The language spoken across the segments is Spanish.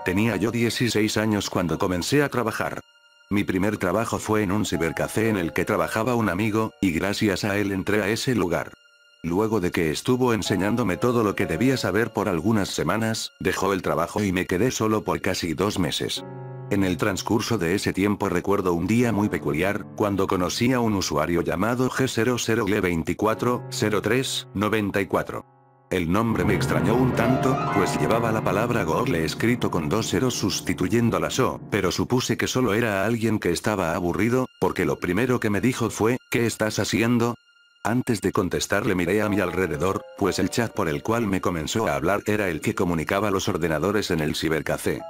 Tenía yo 16 años cuando comencé a trabajar. Mi primer trabajo fue en un cibercafé en el que trabajaba un amigo, y gracias a él entré a ese lugar. Luego de que estuvo enseñándome todo lo que debía saber por algunas semanas, dejó el trabajo y me quedé solo por casi 2 meses. En el transcurso de ese tiempo recuerdo un día muy peculiar, cuando conocí a un usuario llamado G00G240394. El nombre me extrañó un tanto, pues llevaba la palabra Google escrito con 2 ceros sustituyendo las O, pero supuse que solo era alguien que estaba aburrido, porque lo primero que me dijo fue, ¿qué estás haciendo? Antes de contestarle miré a mi alrededor, pues el chat por el cual me comenzó a hablar era el que comunicaba los ordenadores en el cibercafé.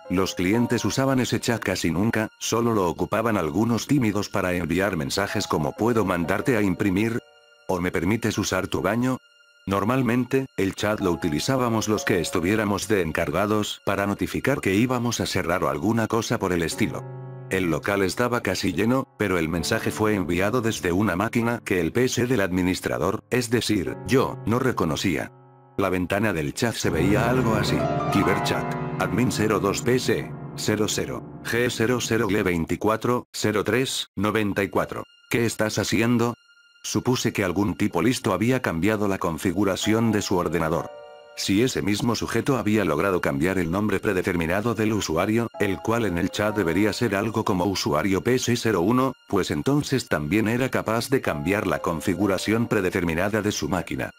Los clientes usaban ese chat casi nunca, solo lo ocupaban algunos tímidos para enviar mensajes como ¿puedo mandarte a imprimir? ¿O me permites usar tu baño? Normalmente, el chat lo utilizábamos los que estuviéramos de encargados para notificar que íbamos a cerrar o alguna cosa por el estilo. El local estaba casi lleno, pero el mensaje fue enviado desde una máquina que el PC del administrador, es decir, yo, no reconocía. La ventana del chat se veía algo así. Cyberchat. Admin 02 PC. 00. G00G24, 03, 94. ¿Qué estás haciendo? Supuse que algún tipo listo había cambiado la configuración de su ordenador. Si ese mismo sujeto había logrado cambiar el nombre predeterminado del usuario, el cual en el chat debería ser algo como usuario PC01, pues entonces también era capaz de cambiar la configuración predeterminada de su máquina.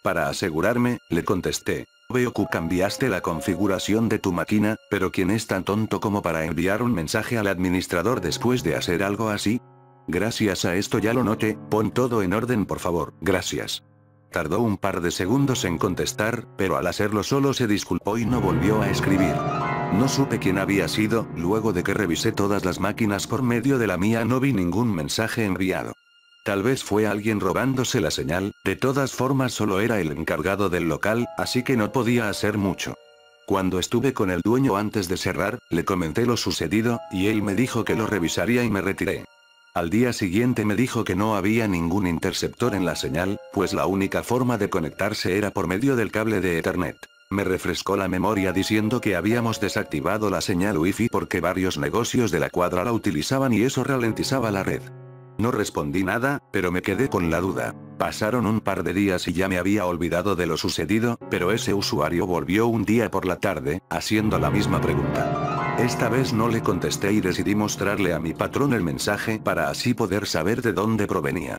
Para asegurarme, le contesté. Veo que cambiaste la configuración de tu máquina, pero ¿quién es tan tonto como para enviar un mensaje al administrador después de hacer algo así? Gracias a esto ya lo noté, pon todo en orden por favor, gracias. Tardó un par de segundos en contestar, pero al hacerlo solo se disculpó y no volvió a escribir. No supe quién había sido, luego de que revisé todas las máquinas por medio de la mía no vi ningún mensaje enviado. Tal vez fue alguien robándose la señal, de todas formas solo era el encargado del local, así que no podía hacer mucho. Cuando estuve con el dueño antes de cerrar, le comenté lo sucedido, y él me dijo que lo revisaría y me retiré. Al día siguiente me dijo que no había ningún interceptor en la señal, pues la única forma de conectarse era por medio del cable de Ethernet. Me refrescó la memoria diciendo que habíamos desactivado la señal Wi-Fi porque varios negocios de la cuadra la utilizaban y eso ralentizaba la red. No respondí nada, pero me quedé con la duda. Pasaron un par de días y ya me había olvidado de lo sucedido, pero ese usuario volvió un día por la tarde, haciendo la misma pregunta. Esta vez no le contesté y decidí mostrarle a mi patrón el mensaje para así poder saber de dónde provenía.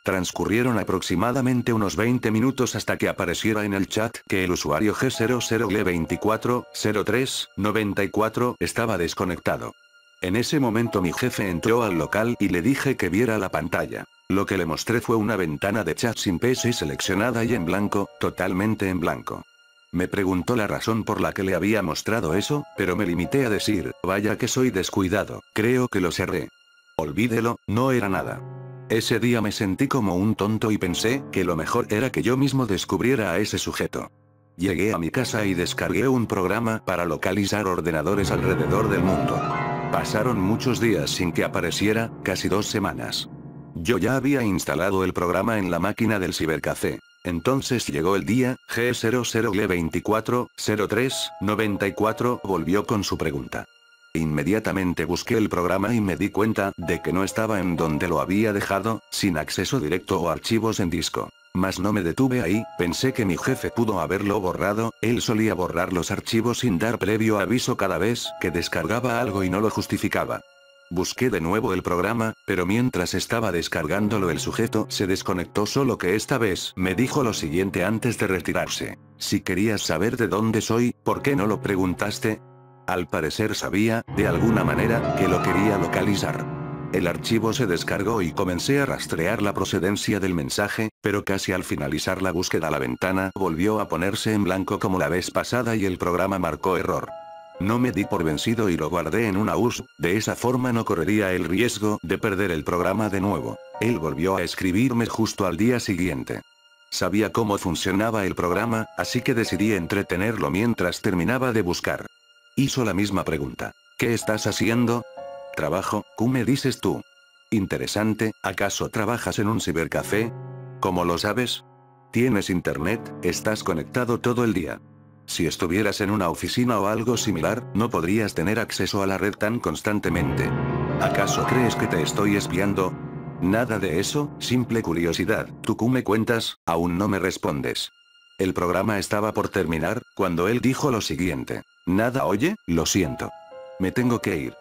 Transcurrieron aproximadamente unos 20 minutos hasta que apareciera en el chat que el usuario G00G240394 estaba desconectado. En ese momento mi jefe entró al local y le dije que viera la pantalla. Lo que le mostré fue una ventana de chat sin PC seleccionada y en blanco, totalmente en blanco. Me preguntó la razón por la que le había mostrado eso, pero me limité a decir, vaya que soy descuidado, creo que lo cerré. Olvídelo, no era nada. Ese día me sentí como un tonto y pensé que lo mejor era que yo mismo descubriera a ese sujeto. Llegué a mi casa y descargué un programa para localizar ordenadores alrededor del mundo. Pasaron muchos días sin que apareciera, casi 2 semanas. Yo ya había instalado el programa en la máquina del cibercafé. Entonces llegó el día, G00G240394 volvió con su pregunta. Inmediatamente busqué el programa y me di cuenta de que no estaba en donde lo había dejado, sin acceso directo o archivos en disco. Mas no me detuve ahí, pensé que mi jefe pudo haberlo borrado, él solía borrar los archivos sin dar previo aviso cada vez que descargaba algo y no lo justificaba. Busqué de nuevo el programa, pero mientras estaba descargándolo el sujeto se desconectó solo que esta vez me dijo lo siguiente antes de retirarse. Si querías saber de dónde soy, ¿por qué no lo preguntaste? Al parecer sabía, de alguna manera, que lo quería localizar. El archivo se descargó y comencé a rastrear la procedencia del mensaje, pero casi al finalizar la búsqueda la ventana volvió a ponerse en blanco como la vez pasada y el programa marcó error. No me di por vencido y lo guardé en una USB, de esa forma no correría el riesgo de perder el programa de nuevo. Él volvió a escribirme justo al día siguiente. Sabía cómo funcionaba el programa, así que decidí entretenerlo mientras terminaba de buscar. Hizo la misma pregunta. ¿Qué estás haciendo? Trabajo, ¿qué me dices tú? Interesante, ¿acaso trabajas en un cibercafé? ¿Cómo lo sabes? ¿Tienes internet? ¿Estás conectado todo el día? Si estuvieras en una oficina o algo similar, no podrías tener acceso a la red tan constantemente. ¿Acaso crees que te estoy espiando? Nada de eso, simple curiosidad. ¿Tú me cuentas? Aún no me respondes. El programa estaba por terminar, cuando él dijo lo siguiente. Nada, oye, lo siento. Me tengo que ir.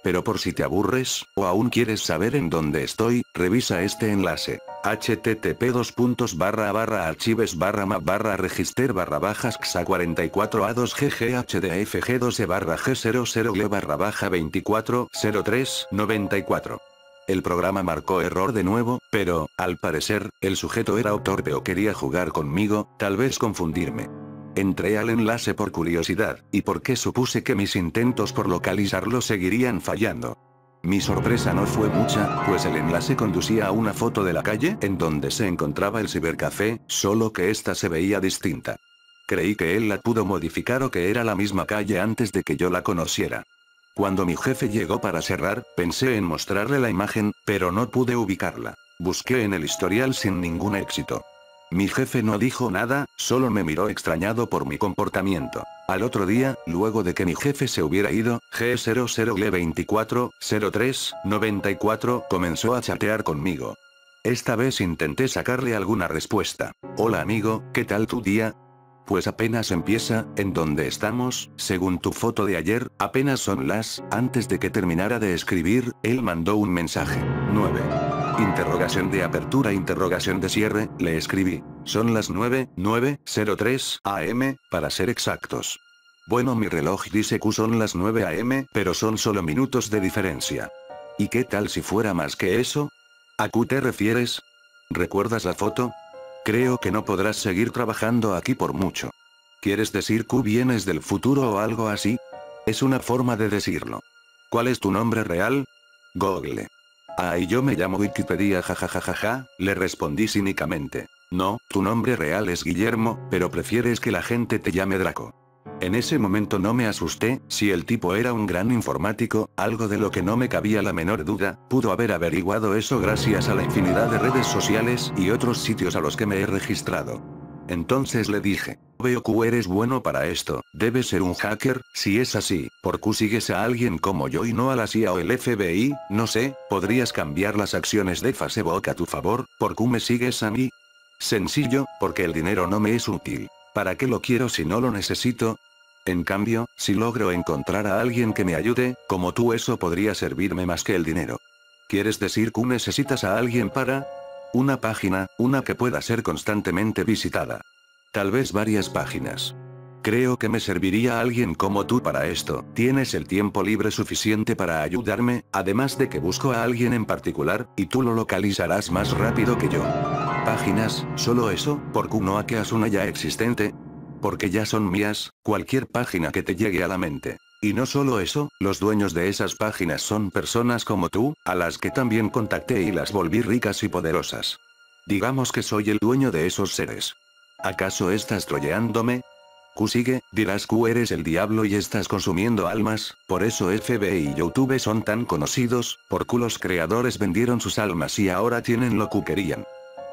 Pero por si te aburres, o aún quieres saber en dónde estoy, revisa este enlace. http://archives/xa2g2e/g00gle/240394. El programa marcó error de nuevo, pero, al parecer, el sujeto era o torpe o quería jugar conmigo, tal vez confundirme. Entré al enlace por curiosidad, y porque supuse que mis intentos por localizarlo seguirían fallando. Mi sorpresa no fue mucha, pues el enlace conducía a una foto de la calle en donde se encontraba el cibercafé, solo que esta se veía distinta. Creí que él la pudo modificar o que era la misma calle antes de que yo la conociera. Cuando mi jefe llegó para cerrar, pensé en mostrarle la imagen, pero no pude ubicarla. Busqué en el historial sin ningún éxito. Mi jefe no dijo nada, solo me miró extrañado por mi comportamiento. Al otro día, luego de que mi jefe se hubiera ido, G00Gle240394 comenzó a chatear conmigo. Esta vez intenté sacarle alguna respuesta. Hola amigo, ¿qué tal tu día? Pues apenas empieza, ¿en dónde estamos? Según tu foto de ayer, apenas son las. Antes de que terminara de escribir, él mandó un mensaje. 9. Interrogación de apertura, interrogación de cierre, le escribí. Son las 9:03 am, para ser exactos. Bueno, mi reloj dice que son las 9 am, pero son solo minutos de diferencia. ¿Y qué tal si fuera más que eso? ¿A qué te refieres? ¿Recuerdas la foto? Creo que no podrás seguir trabajando aquí por mucho. ¿Quieres decir que vienes del futuro o algo así? Es una forma de decirlo. ¿Cuál es tu nombre real? Google. Ah, y yo me llamo Wikipedia, jajajajaja, le respondí cínicamente. No, tu nombre real es Guillermo, pero prefieres que la gente te llame Draco. En ese momento no me asusté, si el tipo era un gran informático, algo de lo que no me cabía la menor duda, pudo haber averiguado eso gracias a la infinidad de redes sociales y otros sitios a los que me he registrado. Entonces le dije, veo que eres bueno para esto, debes ser un hacker, si es así, ¿por qué sigues a alguien como yo y no a la CIA o el FBI? No sé, podrías cambiar las acciones de Facebook a tu favor, ¿por qué me sigues a mí? Sencillo, porque el dinero no me es útil. ¿Para qué lo quiero si no lo necesito? En cambio, si logro encontrar a alguien que me ayude, como tú, eso podría servirme más que el dinero. ¿Quieres decir que necesitas a alguien para...? Una página, una que pueda ser constantemente visitada. Tal vez varias páginas. Creo que me serviría alguien como tú para esto. ¿Tienes el tiempo libre suficiente para ayudarme? Además de que busco a alguien en particular, y tú lo localizarás más rápido que yo. Páginas, solo eso, ¿por qué no hackeas una ya existente? Porque ya son mías, cualquier página que te llegue a la mente. Y no solo eso, los dueños de esas páginas son personas como tú, a las que también contacté y las volví ricas y poderosas. Digamos que soy el dueño de esos seres. ¿Acaso estás troleándome? Sigue, dirás que eres el diablo y estás consumiendo almas, por eso FBI y YouTube son tan conocidos, porque los creadores vendieron sus almas y ahora tienen lo que querían.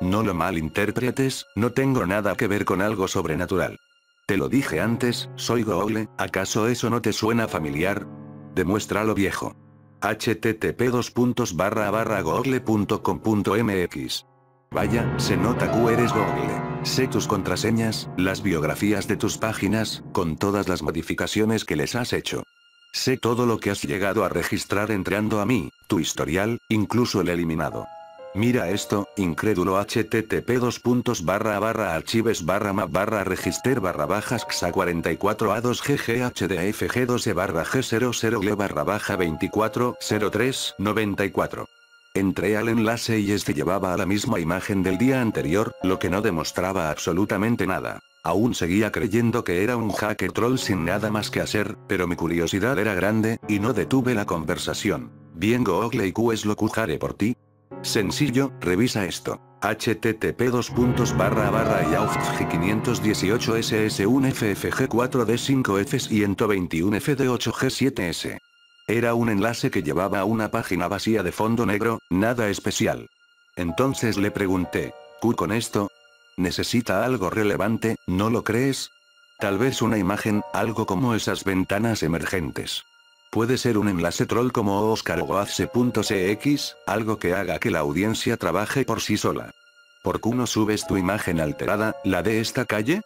No lo malinterpretes, no tengo nada que ver con algo sobrenatural. Te lo dije antes, soy Google, ¿acaso eso no te suena familiar? Demuéstralo, viejo. http://google.com.mx. Vaya, se nota que eres Google. Sé tus contraseñas, las biografías de tus páginas, con todas las modificaciones que les has hecho. Sé todo lo que has llegado a registrar entrando a mí, tu historial, incluso el eliminado. Mira esto, incrédulo, http://archives/map/register/xa2g2e/g00gle/240394. Entré al enlace y este llevaba a la misma imagen del día anterior, lo que no demostraba absolutamente nada. Aún seguía creyendo que era un hacker troll sin nada más que hacer, pero mi curiosidad era grande, y no detuve la conversación. Bien Google, ¿y qué es lo que haré por ti? Sencillo, revisa esto. http://yaufg517ss1ffg4d5f121fd8g7s. Era un enlace que llevaba a una página vacía de fondo negro, nada especial. Entonces le pregunté, ¿qué con esto? ¿Necesita algo relevante, no lo crees? Tal vez una imagen, algo como esas ventanas emergentes. Puede ser un enlace troll como oscaroace.cx, algo que haga que la audiencia trabaje por sí sola. ¿Por qué no subes tu imagen alterada, la de esta calle?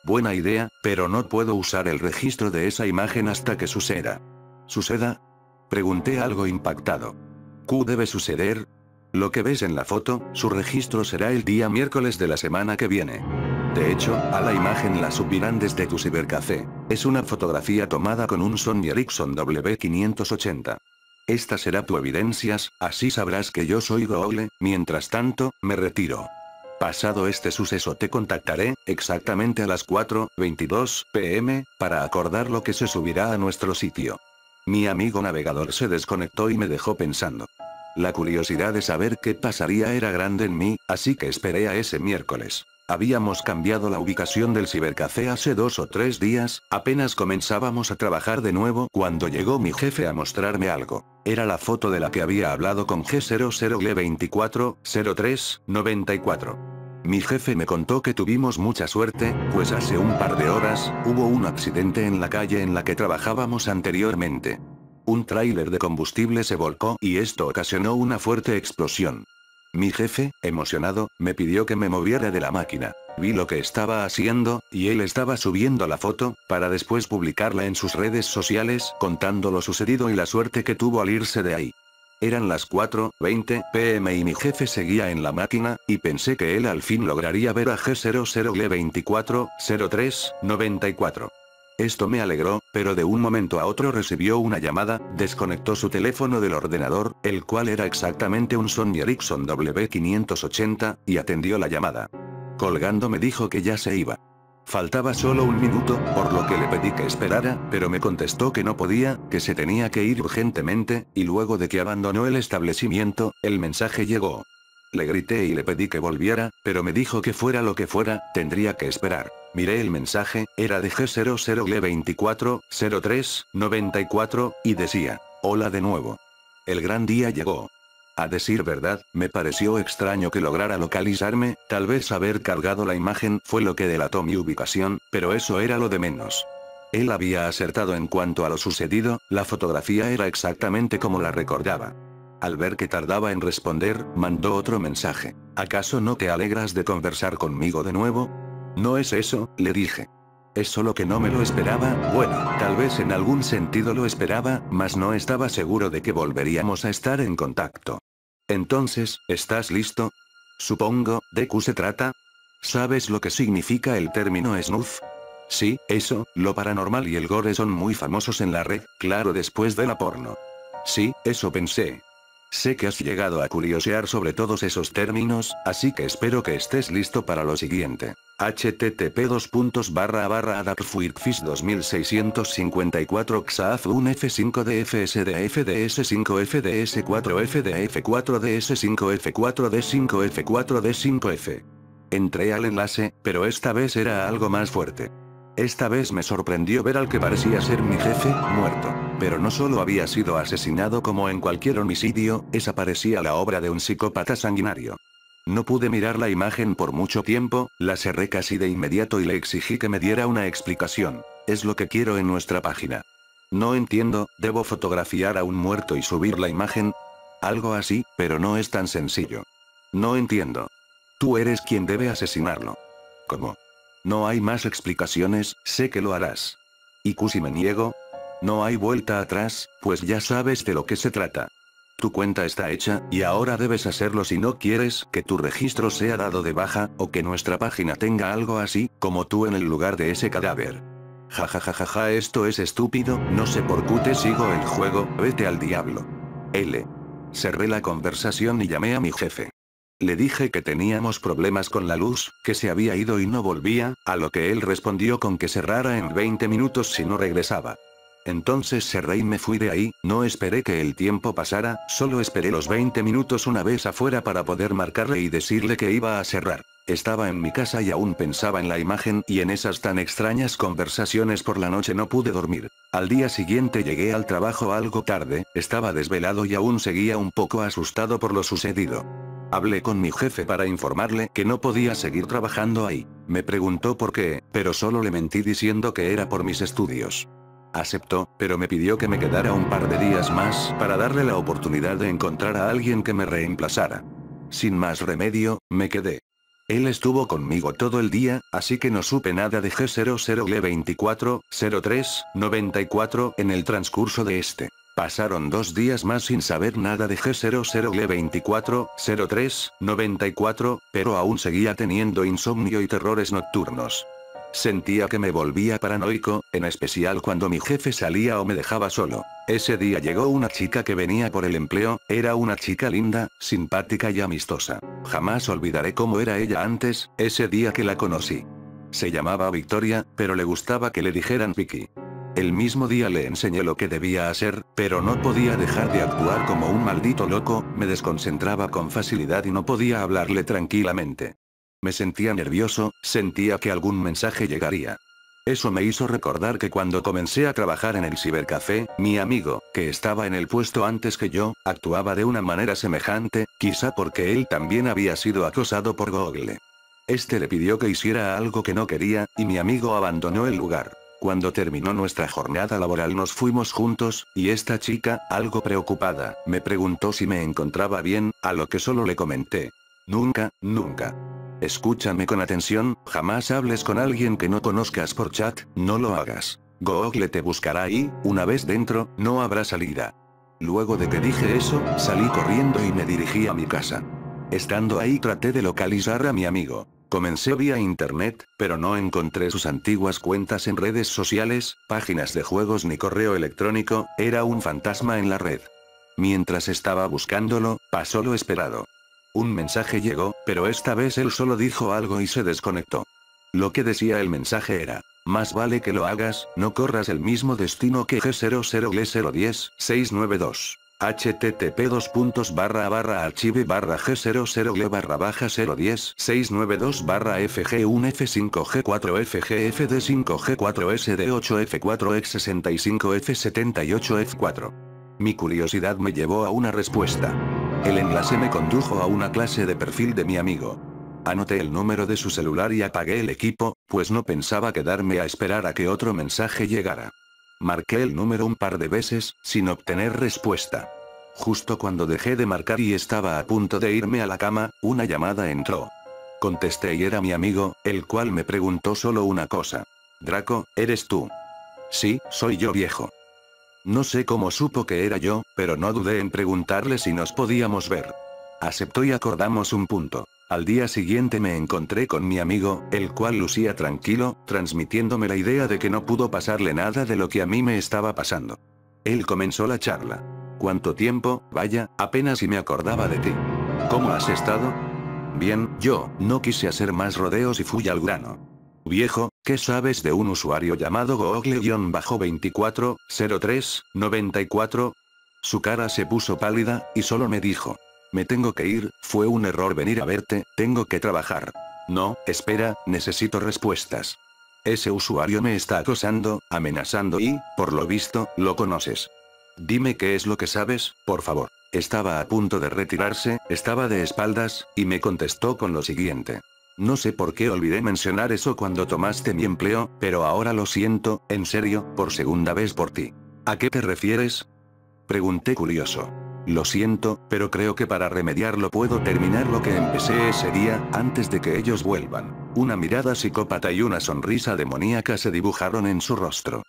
Buena idea, pero no puedo usar el registro de esa imagen hasta que suceda. ¿Suceda? Pregunté algo impactado. ¿Qué debe suceder? Lo que ves en la foto, su registro será el día miércoles de la semana que viene. De hecho, a la imagen la subirán desde tu cibercafé. Es una fotografía tomada con un Sony Ericsson W580. Esta será tu evidencias, así sabrás que yo soy Google. Mientras tanto, me retiro. Pasado este suceso te contactaré, exactamente a las 4:22 p.m, para acordar lo que se subirá a nuestro sitio. Mi amigo navegador se desconectó y me dejó pensando. La curiosidad de saber qué pasaría era grande en mí, así que esperé a ese miércoles. Habíamos cambiado la ubicación del cibercafé hace 2 o 3 días, apenas comenzábamos a trabajar de nuevo cuando llegó mi jefe a mostrarme algo. Era la foto de la que había hablado con G00G240394. Mi jefe me contó que tuvimos mucha suerte, pues hace un par de horas, hubo un accidente en la calle en la que trabajábamos anteriormente. Un tráiler de combustible se volcó y esto ocasionó una fuerte explosión. Mi jefe, emocionado, me pidió que me moviera de la máquina. Vi lo que estaba haciendo, y él estaba subiendo la foto, para después publicarla en sus redes sociales, contando lo sucedido y la suerte que tuvo al irse de ahí. Eran las 4:20 p.m. y mi jefe seguía en la máquina, y pensé que él al fin lograría ver a G00G240394. Esto me alegró, pero de un momento a otro recibió una llamada, desconectó su teléfono del ordenador, el cual era exactamente un Sony Ericsson W580, y atendió la llamada. Colgando me dijo que ya se iba. Faltaba solo un minuto, por lo que le pedí que esperara, pero me contestó que no podía, que se tenía que ir urgentemente, y luego de que abandonó el establecimiento, el mensaje llegó. Le grité y le pedí que volviera, pero me dijo que fuera lo que fuera, tendría que esperar. Miré el mensaje, era de G00G240394, y decía, hola de nuevo. El gran día llegó. A decir verdad, me pareció extraño que lograra localizarme, tal vez haber cargado la imagen fue lo que delató mi ubicación, pero eso era lo de menos. Él había acertado en cuanto a lo sucedido, la fotografía era exactamente como la recordaba. Al ver que tardaba en responder, mandó otro mensaje. ¿Acaso no te alegras de conversar conmigo de nuevo? No es eso, le dije. Es solo que no me lo esperaba, bueno, tal vez en algún sentido lo esperaba, mas no estaba seguro de que volveríamos a estar en contacto. Entonces, ¿estás listo? Supongo, ¿de qué se trata? ¿Sabes lo que significa el término snuff? Sí, eso, lo paranormal y el gore son muy famosos en la red, claro, después de la porno. Sí, eso pensé. Sé que has llegado a curiosear sobre todos esos términos, así que espero que estés listo para lo siguiente. http://adaptfuirtfish2654 xaf1 f5dfsdfds5fds4fds5f4d5f4d5f. Entré al enlace, pero esta vez era algo más fuerte. Esta vez me sorprendió ver al que parecía ser mi jefe, muerto. Pero no solo había sido asesinado como en cualquier homicidio, esa parecía la obra de un psicópata sanguinario. No pude mirar la imagen por mucho tiempo, la cerré casi de inmediato y le exigí que me diera una explicación. Es lo que quiero en nuestra página. No entiendo, ¿debo fotografiar a un muerto y subir la imagen? Algo así, pero no es tan sencillo. No entiendo. Tú eres quien debe asesinarlo. ¿Cómo? No hay más explicaciones, sé que lo harás. ¿Y si me niego? No hay vuelta atrás, pues ya sabes de lo que se trata. Tu cuenta está hecha, y ahora debes hacerlo si no quieres que tu registro sea dado de baja, o que nuestra página tenga algo así, como tú en el lugar de ese cadáver. Jajajajaja, esto es estúpido, no sé por qué te sigo el juego, vete al diablo. Cerré la conversación y llamé a mi jefe. Le dije que teníamos problemas con la luz, que se había ido y no volvía, a lo que él respondió con que cerrara en 20 minutos si no regresaba. Entonces cerré y me fui de ahí, no esperé que el tiempo pasara, solo esperé los 20 minutos una vez afuera para poder marcarle y decirle que iba a cerrar. Estaba en mi casa y aún pensaba en la imagen y en esas tan extrañas conversaciones por la noche no pude dormir. Al día siguiente llegué al trabajo algo tarde, estaba desvelado y aún seguía un poco asustado por lo sucedido. Hablé con mi jefe para informarle que no podía seguir trabajando ahí. Me preguntó por qué, pero solo le mentí diciendo que era por mis estudios. Aceptó, pero me pidió que me quedara un par de días más para darle la oportunidad de encontrar a alguien que me reemplazara. Sin más remedio, me quedé. Él estuvo conmigo todo el día, así que no supe nada de G00L24-03-94 en el transcurso de este. Pasaron 2 días más sin saber nada de G00L24-03-94, pero aún seguía teniendo insomnio y terrores nocturnos. Sentía que me volvía paranoico, en especial cuando mi jefe salía o me dejaba solo. Ese día llegó una chica que venía por el empleo, era una chica linda, simpática y amistosa. Jamás olvidaré cómo era ella antes, ese día que la conocí. Se llamaba Victoria, pero le gustaba que le dijeran Vicky. El mismo día le enseñé lo que debía hacer, pero no podía dejar de actuar como un maldito loco, me desconcentraba con facilidad y no podía hablarle tranquilamente. Me sentía nervioso, sentía que algún mensaje llegaría. Eso me hizo recordar que cuando comencé a trabajar en el cibercafé, mi amigo, que estaba en el puesto antes que yo, actuaba de una manera semejante, quizá porque él también había sido acosado por Google. Este le pidió que hiciera algo que no quería, y mi amigo abandonó el lugar. Cuando terminó nuestra jornada laboral nos fuimos juntos, y esta chica, algo preocupada, me preguntó si me encontraba bien, a lo que solo le comenté. Nunca, nunca. Escúchame con atención, jamás hables con alguien que no conozcas por chat, no lo hagas. Google te buscará y, una vez dentro, no habrá salida. Luego de que dije eso, salí corriendo y me dirigí a mi casa. Estando ahí traté de localizar a mi amigo. Comencé vía internet, pero no encontré sus antiguas cuentas en redes sociales, páginas de juegos ni correo electrónico, era un fantasma en la red. Mientras estaba buscándolo, pasó lo esperado. Un mensaje llegó, pero esta vez él solo dijo algo y se desconectó. Lo que decía el mensaje era: más vale que lo hagas, no corras el mismo destino que G00L010-692. http://archive/g00L-fg1F5G4FGF de 5G4S2F4F5F75F78F4. Mi curiosidad me llevó a una respuesta. El enlace me condujo a una clase de perfil de mi amigo. Anoté el número de su celular y apagué el equipo, pues no pensaba quedarme a esperar a que otro mensaje llegara. Marqué el número un par de veces, sin obtener respuesta. Justo cuando dejé de marcar y estaba a punto de irme a la cama, una llamada entró. Contesté y era mi amigo, el cual me preguntó solo una cosa. Draco, ¿eres tú? Sí, soy yo, viejo. No sé cómo supo que era yo, pero no dudé en preguntarle si nos podíamos ver. Aceptó y acordamos un punto. Al día siguiente me encontré con mi amigo, el cual lucía tranquilo, transmitiéndome la idea de que no pudo pasarle nada de lo que a mí me estaba pasando. Él comenzó la charla. ¿Cuánto tiempo? Vaya, apenas si me acordaba de ti. ¿Cómo has estado? Bien, yo, no quise hacer más rodeos y fui al grano. Viejo, ¿qué sabes de un usuario llamado Google-2403-94? Su cara se puso pálida, y solo me dijo: me tengo que ir, fue un error venir a verte, tengo que trabajar. No, espera, necesito respuestas. Ese usuario me está acosando, amenazando y, por lo visto, lo conoces. Dime qué es lo que sabes, por favor. Estaba a punto de retirarse, estaba de espaldas, y me contestó con lo siguiente. No sé por qué olvidé mencionar eso cuando tomaste mi empleo, pero ahora lo siento, en serio, por segunda vez por ti. ¿A qué te refieres? Pregunté curioso. Lo siento, pero creo que para remediarlo puedo terminar lo que empecé ese día, antes de que ellos vuelvan. Una mirada psicópata y una sonrisa demoníaca se dibujaron en su rostro.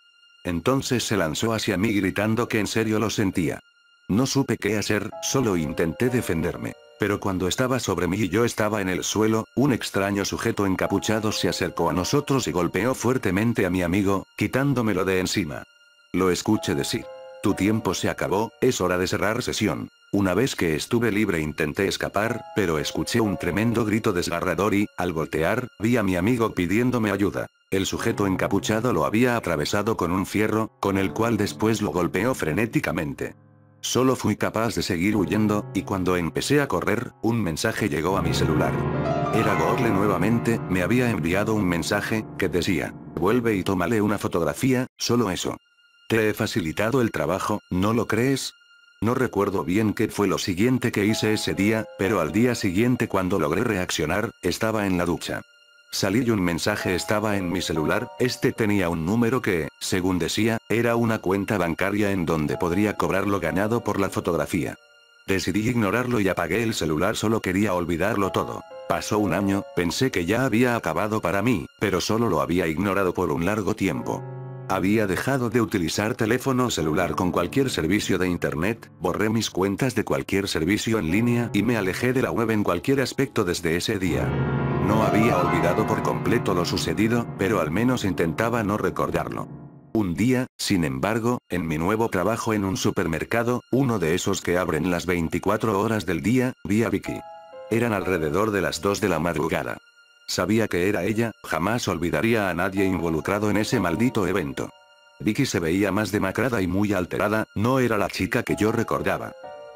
Entonces se lanzó hacia mí gritando que en serio lo sentía. No supe qué hacer, solo intenté defenderme. Pero cuando estaba sobre mí y yo estaba en el suelo, un extraño sujeto encapuchado se acercó a nosotros y golpeó fuertemente a mi amigo, quitándomelo de encima. Lo escuché decir: tu tiempo se acabó, es hora de cerrar sesión. Una vez que estuve libre intenté escapar, pero escuché un tremendo grito desgarrador y, al voltear, vi a mi amigo pidiéndome ayuda. El sujeto encapuchado lo había atravesado con un fierro, con el cual después lo golpeó frenéticamente. Solo fui capaz de seguir huyendo, y cuando empecé a correr, un mensaje llegó a mi celular. Era Google nuevamente, me había enviado un mensaje, que decía: vuelve y tómale una fotografía, solo eso. Te he facilitado el trabajo, ¿no lo crees? No recuerdo bien qué fue lo siguiente que hice ese día, pero al día siguiente cuando logré reaccionar, estaba en la ducha. Salí y un mensaje estaba en mi celular, este tenía un número que, según decía, era una cuenta bancaria en donde podría cobrar lo ganado por la fotografía. Decidí ignorarlo y apagué el celular, solo quería olvidarlo todo. Pasó un año, pensé que ya había acabado para mí, pero solo lo había ignorado por un largo tiempo. Había dejado de utilizar teléfono celular con cualquier servicio de internet, borré mis cuentas de cualquier servicio en línea y me alejé de la web en cualquier aspecto desde ese día. No había olvidado por completo lo sucedido, pero al menos intentaba no recordarlo. Un día, sin embargo, en mi nuevo trabajo en un supermercado, uno de esos que abren las 24 horas del día, vi a Vicky. Eran alrededor de las 2 de la madrugada. Sabía que era ella, jamás olvidaría a nadie involucrado en ese maldito evento. Vicky se veía más demacrada y muy alterada, no era la chica que yo recordaba.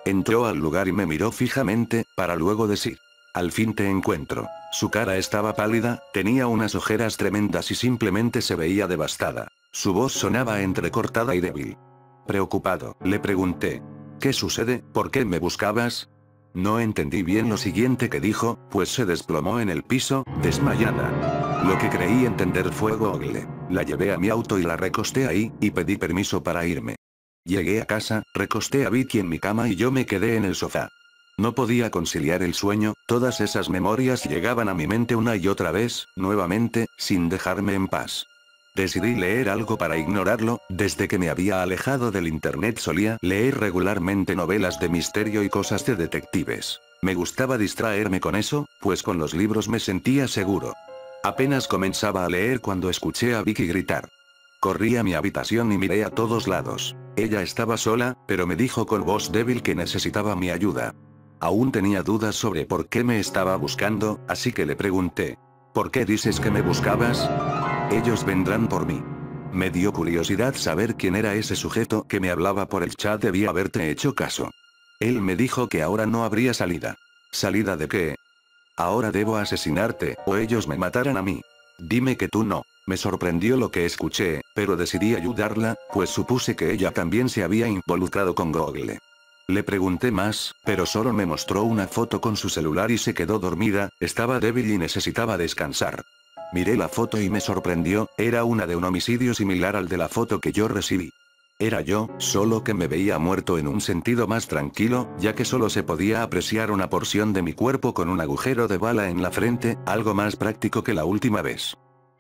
Entró al lugar y me miró fijamente, para luego decir: "Al fin te encuentro". Su cara estaba pálida, tenía unas ojeras tremendas y simplemente se veía devastada. Su voz sonaba entrecortada y débil. Preocupado, le pregunté: "¿Qué sucede? ¿Por qué me buscabas?". No entendí bien lo siguiente que dijo, pues se desplomó en el piso, desmayada. Lo que creí entender fue Google. La llevé a mi auto y la recosté ahí, y pedí permiso para irme. Llegué a casa, recosté a Vicky en mi cama y yo me quedé en el sofá. No podía conciliar el sueño, todas esas memorias llegaban a mi mente una y otra vez, nuevamente, sin dejarme en paz. Decidí leer algo para ignorarlo, desde que me había alejado del internet solía leer regularmente novelas de misterio y cosas de detectives. Me gustaba distraerme con eso, pues con los libros me sentía seguro. Apenas comenzaba a leer cuando escuché a Vicky gritar. Corrí a mi habitación y miré a todos lados. Ella estaba sola, pero me dijo con voz débil que necesitaba mi ayuda. Aún tenía dudas sobre por qué me estaba buscando, así que le pregunté: "¿Por qué dices que me buscabas?". "Ellos vendrán por mí". Me dio curiosidad saber quién era ese sujeto que me hablaba por el chat, debí haberte hecho caso. Él me dijo que ahora no habría salida. ¿Salida de qué? Ahora debo asesinarte, o ellos me matarán a mí. Dime que tú no. Me sorprendió lo que escuché, pero decidí ayudarla, pues supuse que ella también se había involucrado con Google. Le pregunté más, pero solo me mostró una foto con su celular y se quedó dormida, estaba débil y necesitaba descansar. Miré la foto y me sorprendió, era una de un homicidio similar al de la foto que yo recibí. Era yo, solo que me veía muerto en un sentido más tranquilo, ya que solo se podía apreciar una porción de mi cuerpo con un agujero de bala en la frente, algo más práctico que la última vez.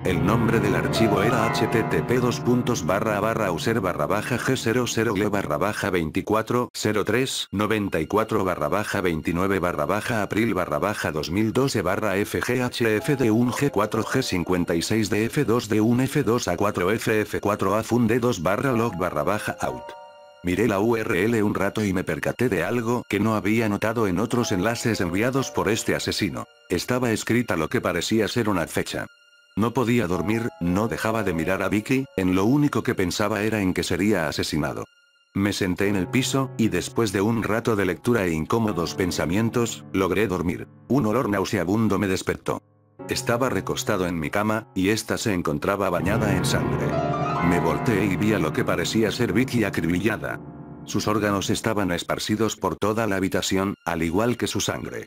El nombre del archivo era http://user/g00941f2f2a4ff4a-log/log/out. Miré la URL un rato y me percaté de algo que no había notado en otros enlaces enviados por este asesino. Estaba escrita lo que parecía ser una fecha. No podía dormir, no dejaba de mirar a Vicky, en lo único que pensaba era en que sería asesinado. Me senté en el piso, y después de un rato de lectura e incómodos pensamientos, logré dormir. Un olor nauseabundo me despertó. Estaba recostado en mi cama, y esta se encontraba bañada en sangre. Me volteé y vi a lo que parecía ser Vicky acribillada. Sus órganos estaban esparcidos por toda la habitación, al igual que su sangre.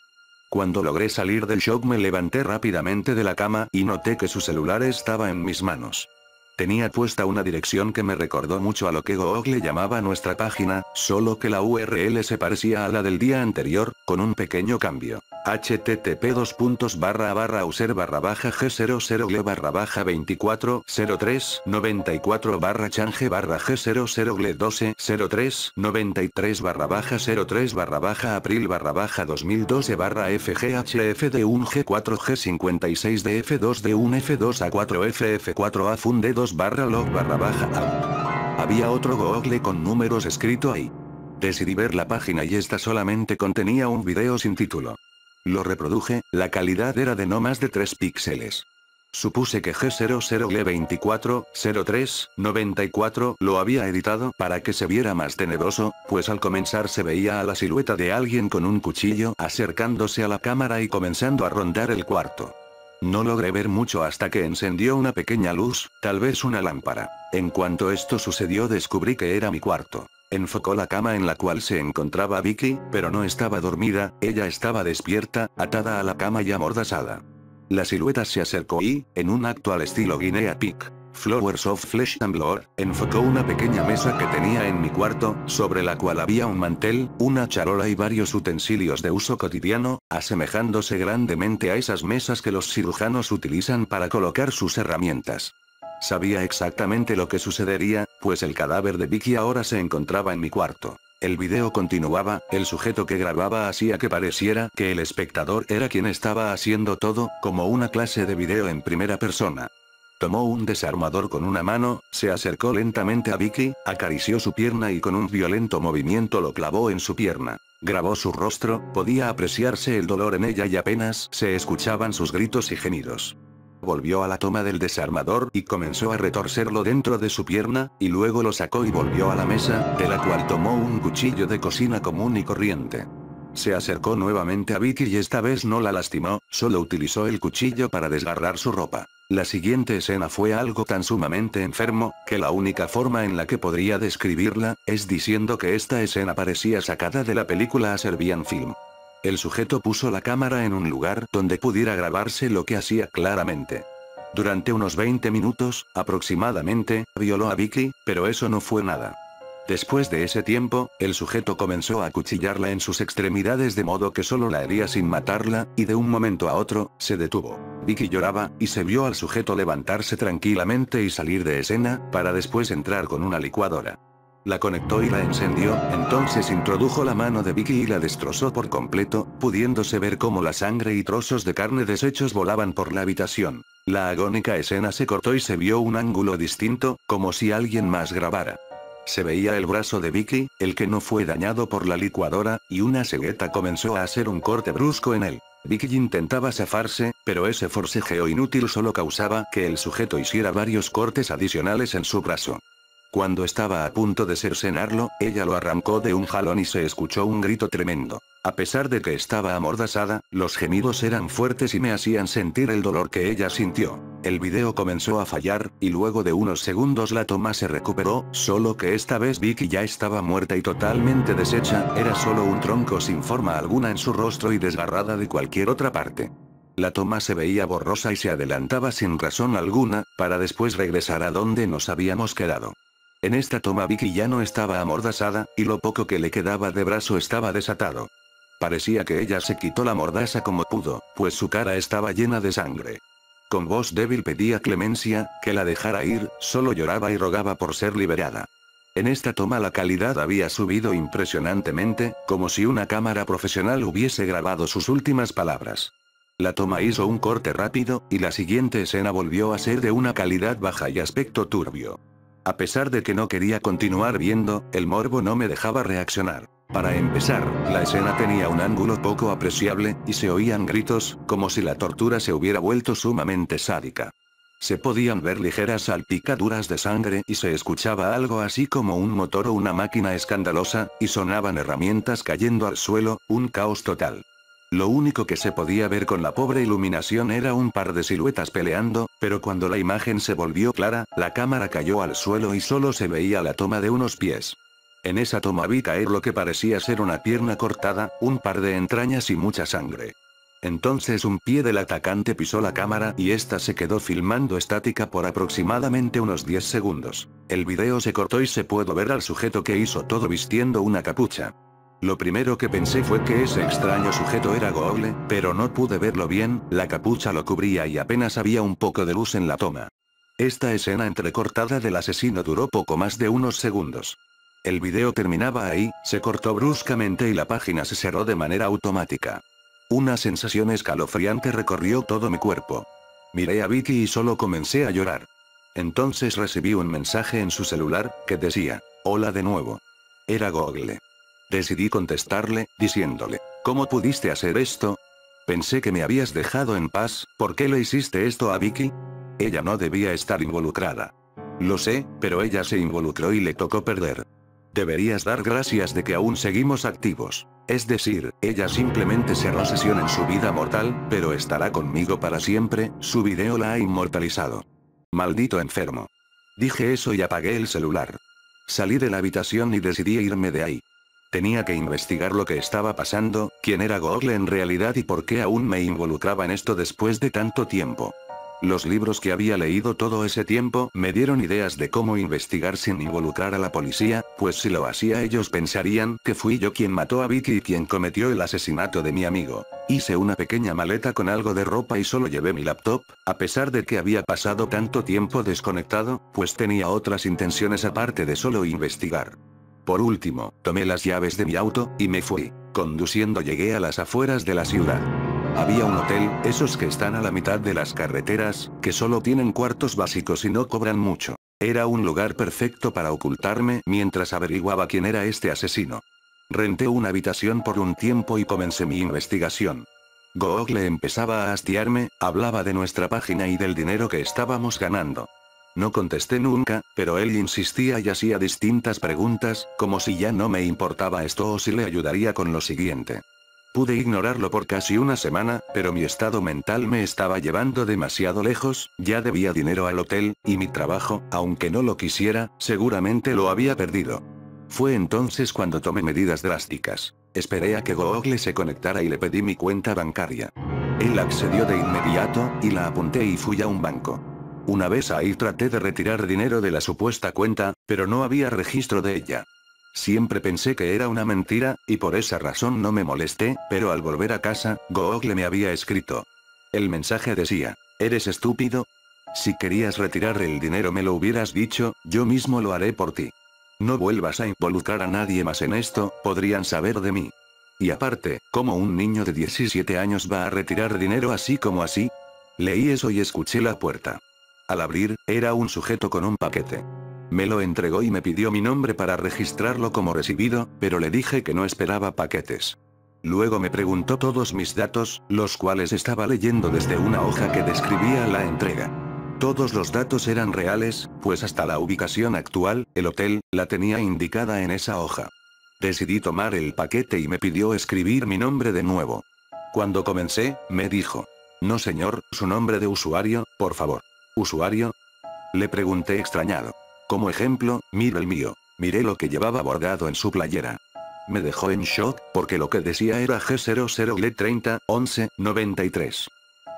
Cuando logré salir del shock me levanté rápidamente de la cama y noté que su celular estaba en mis manos. Tenía puesta una dirección que me recordó mucho a lo que Google llamaba nuestra página, solo que la URL se parecía a la del día anterior, con un pequeño cambio. http://g00941-03-93-barra-g009-03-93-barra-g009-3-1-f2-a4f4a-funde2-barra-log-out. Había otro Google con números escrito ahí. Decidí ver la página y esta solamente contenía un video sin título. Lo reproduje, la calidad era de no más de 3 píxeles. Supuse que G00240394 lo había editado para que se viera más tenebroso, pues al comenzar se veía a la silueta de alguien con un cuchillo acercándose a la cámara y comenzando a rondar el cuarto. No logré ver mucho hasta que encendió una pequeña luz, tal vez una lámpara. En cuanto esto sucedió descubrí que era mi cuarto. Enfocó la cama en la cual se encontraba Vicky, pero no estaba dormida, ella estaba despierta, atada a la cama y amordazada. La silueta se acercó y, en un acto al estilo Guinea Pig, Flowers of Flesh and Blood, enfocó una pequeña mesa que tenía en mi cuarto, sobre la cual había un mantel, una charola y varios utensilios de uso cotidiano, asemejándose grandemente a esas mesas que los cirujanos utilizan para colocar sus herramientas. Sabía exactamente lo que sucedería, pues el cadáver de Vicky ahora se encontraba en mi cuarto. El video continuaba, el sujeto que grababa hacía que pareciera que el espectador era quien estaba haciendo todo, como una clase de video en primera persona. Tomó un desarmador con una mano, se acercó lentamente a Vicky, acarició su pierna y con un violento movimiento lo clavó en su pierna. Grabó su rostro, podía apreciarse el dolor en ella y apenas se escuchaban sus gritos y gemidos. Volvió a la toma del desarmador y comenzó a retorcerlo dentro de su pierna, y luego lo sacó y volvió a la mesa, de la cual tomó un cuchillo de cocina común y corriente. Se acercó nuevamente a Vicky y esta vez no la lastimó, solo utilizó el cuchillo para desgarrar su ropa. La siguiente escena fue algo tan sumamente enfermo, que la única forma en la que podría describirla, es diciendo que esta escena parecía sacada de la película A Serbian Film. El sujeto puso la cámara en un lugar donde pudiera grabarse lo que hacía claramente. Durante unos 20 minutos, aproximadamente, violó a Vicky, pero eso no fue nada. Después de ese tiempo, el sujeto comenzó a acuchillarla en sus extremidades de modo que solo la hería sin matarla, y de un momento a otro, se detuvo. Vicky lloraba, y se vio al sujeto levantarse tranquilamente y salir de escena, para después entrar con una licuadora. La conectó y la encendió, entonces introdujo la mano de Vicky y la destrozó por completo, pudiéndose ver cómo la sangre y trozos de carne deshechos volaban por la habitación. La agónica escena se cortó y se vio un ángulo distinto, como si alguien más grabara. Se veía el brazo de Vicky, el que no fue dañado por la licuadora, y una cegueta comenzó a hacer un corte brusco en él. Vicky intentaba zafarse, pero ese forcejeo inútil solo causaba que el sujeto hiciera varios cortes adicionales en su brazo. Cuando estaba a punto de cercenarlo, ella lo arrancó de un jalón y se escuchó un grito tremendo. A pesar de que estaba amordazada, los gemidos eran fuertes y me hacían sentir el dolor que ella sintió. El video comenzó a fallar, y luego de unos segundos la toma se recuperó, solo que esta vez Vicky ya estaba muerta y totalmente deshecha, era solo un tronco sin forma alguna en su rostro y desgarrada de cualquier otra parte. La toma se veía borrosa y se adelantaba sin razón alguna, para después regresar a donde nos habíamos quedado. En esta toma Vicky ya no estaba amordazada, y lo poco que le quedaba de brazo estaba desatado. Parecía que ella se quitó la mordaza como pudo, pues su cara estaba llena de sangre. Con voz débil pedía clemencia, que la dejara ir, solo lloraba y rogaba por ser liberada. En esta toma la calidad había subido impresionantemente, como si una cámara profesional hubiese grabado sus últimas palabras. La toma hizo un corte rápido, y la siguiente escena volvió a ser de una calidad baja y aspecto turbio. A pesar de que no quería continuar viendo, el morbo no me dejaba reaccionar. Para empezar, la escena tenía un ángulo poco apreciable, y se oían gritos, como si la tortura se hubiera vuelto sumamente sádica. Se podían ver ligeras salpicaduras de sangre y se escuchaba algo así como un motor o una máquina escandalosa, y sonaban herramientas cayendo al suelo, un caos total. Lo único que se podía ver con la pobre iluminación era un par de siluetas peleando, pero cuando la imagen se volvió clara, la cámara cayó al suelo y solo se veía la toma de unos pies. En esa toma vi caer lo que parecía ser una pierna cortada, un par de entrañas y mucha sangre. Entonces un pie del atacante pisó la cámara y esta se quedó filmando estática por aproximadamente unos 10 segundos. El video se cortó y se pudo ver al sujeto que hizo todo vistiendo una capucha. Lo primero que pensé fue que ese extraño sujeto era Google, pero no pude verlo bien, la capucha lo cubría y apenas había un poco de luz en la toma. Esta escena entrecortada del asesino duró poco más de unos segundos. El video terminaba ahí, se cortó bruscamente y la página se cerró de manera automática. Una sensación escalofriante recorrió todo mi cuerpo. Miré a Vicky y solo comencé a llorar. Entonces recibí un mensaje en su celular, que decía, «Hola de nuevo». Era Google. Decidí contestarle, diciéndole, «¿Cómo pudiste hacer esto? Pensé que me habías dejado en paz, ¿por qué le hiciste esto a Vicky? Ella no debía estar involucrada». Lo sé, pero ella se involucró y le tocó perder. Deberías dar gracias de que aún seguimos activos. Es decir, ella simplemente cerró sesión en su vida mortal, pero estará conmigo para siempre, su video la ha inmortalizado. Maldito enfermo. Dije eso y apagué el celular. Salí de la habitación y decidí irme de ahí. Tenía que investigar lo que estaba pasando, quién era Google en realidad y por qué aún me involucraba en esto después de tanto tiempo. Los libros que había leído todo ese tiempo me dieron ideas de cómo investigar sin involucrar a la policía, pues si lo hacía ellos pensarían que fui yo quien mató a Vicky y quien cometió el asesinato de mi amigo. Hice una pequeña maleta con algo de ropa y solo llevé mi laptop, a pesar de que había pasado tanto tiempo desconectado, pues tenía otras intenciones aparte de solo investigar. Por último, tomé las llaves de mi auto, y me fui. Conduciendo llegué a las afueras de la ciudad. Había un hotel, esos que están a la mitad de las carreteras, que solo tienen cuartos básicos y no cobran mucho. Era un lugar perfecto para ocultarme mientras averiguaba quién era este asesino. Renté una habitación por un tiempo y comencé mi investigación. Google empezaba a hastiarme, hablaba de nuestra página y del dinero que estábamos ganando. No contesté nunca, pero él insistía y hacía distintas preguntas, como si ya no me importaba esto o si le ayudaría con lo siguiente. Pude ignorarlo por casi una semana, pero mi estado mental me estaba llevando demasiado lejos, ya debía dinero al hotel, y mi trabajo, aunque no lo quisiera, seguramente lo había perdido. Fue entonces cuando tomé medidas drásticas. Esperé a que Google se conectara y le pedí mi cuenta bancaria. Él accedió de inmediato, y la apunté y fui a un banco. Una vez ahí traté de retirar dinero de la supuesta cuenta, pero no había registro de ella. Siempre pensé que era una mentira, y por esa razón no me molesté, pero al volver a casa, Google me había escrito. El mensaje decía: ¿eres estúpido? Si querías retirar el dinero me lo hubieras dicho, yo mismo lo haré por ti. No vuelvas a involucrar a nadie más en esto, podrían saber de mí. Y aparte, ¿cómo un niño de 17 años va a retirar dinero así como así? Leí eso y escuché la puerta. Al abrir, era un sujeto con un paquete. Me lo entregó y me pidió mi nombre para registrarlo como recibido, pero le dije que no esperaba paquetes. Luego me preguntó todos mis datos, los cuales estaba leyendo desde una hoja que describía la entrega. Todos los datos eran reales, pues hasta la ubicación actual, el hotel, la tenía indicada en esa hoja. Decidí tomar el paquete y me pidió escribir mi nombre de nuevo. Cuando comencé, me dijo: no señor, su nombre de usuario, por favor. ¿Usuario? Le pregunté extrañado. Como ejemplo, mire el mío. Miré lo que llevaba bordado en su playera. Me dejó en shock, porque lo que decía era G00L30 11 93.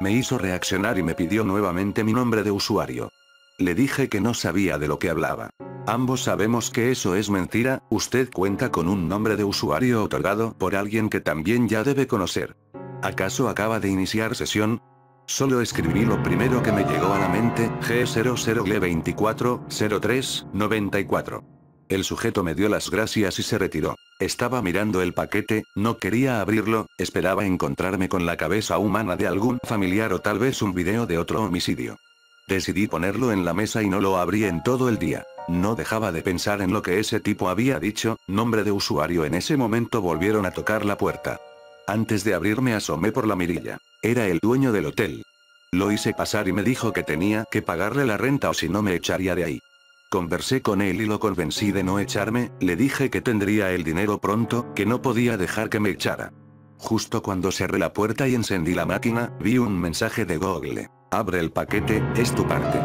Me hizo reaccionar y me pidió nuevamente mi nombre de usuario. Le dije que no sabía de lo que hablaba. Ambos sabemos que eso es mentira, usted cuenta con un nombre de usuario otorgado por alguien que también ya debe conocer. ¿Acaso acaba de iniciar sesión? Solo escribí lo primero que me llegó a la mente, G00L24 03 94. El sujeto me dio las gracias y se retiró. Estaba mirando el paquete, no quería abrirlo, esperaba encontrarme con la cabeza humana de algún familiar o tal vez un video de otro homicidio. Decidí ponerlo en la mesa y no lo abrí en todo el día. No dejaba de pensar en lo que ese tipo había dicho, nombre de usuario. En ese momento volvieron a tocar la puerta. Antes de abrir me asomé por la mirilla. Era el dueño del hotel. Lo hice pasar y me dijo que tenía que pagarle la renta o si no me echaría de ahí. Conversé con él y lo convencí de no echarme, le dije que tendría el dinero pronto, que no podía dejar que me echara. Justo cuando cerré la puerta y encendí la máquina, vi un mensaje de Google. Abre el paquete, es tu parte.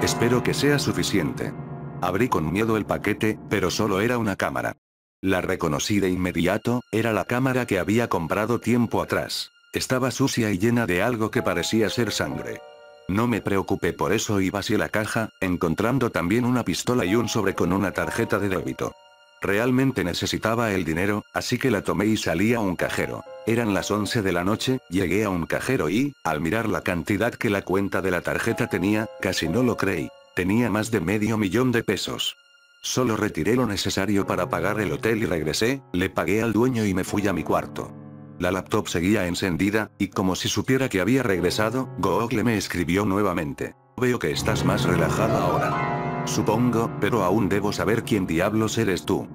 Espero que sea suficiente. Abrí con miedo el paquete, pero solo era una cámara. La reconocí de inmediato, era la cámara que había comprado tiempo atrás. Estaba sucia y llena de algo que parecía ser sangre. No me preocupé por eso y vacié la caja, encontrando también una pistola y un sobre con una tarjeta de débito. Realmente necesitaba el dinero, así que la tomé y salí a un cajero. Eran las 11 de la noche, llegué a un cajero y, al mirar la cantidad que la cuenta de la tarjeta tenía, casi no lo creí. Tenía más de $500,000 de pesos. Solo retiré lo necesario para pagar el hotel y regresé, le pagué al dueño y me fui a mi cuarto. La laptop seguía encendida, y como si supiera que había regresado, Google me escribió nuevamente. Veo que estás más relajado ahora. Supongo, pero aún debo saber quién diablos eres tú.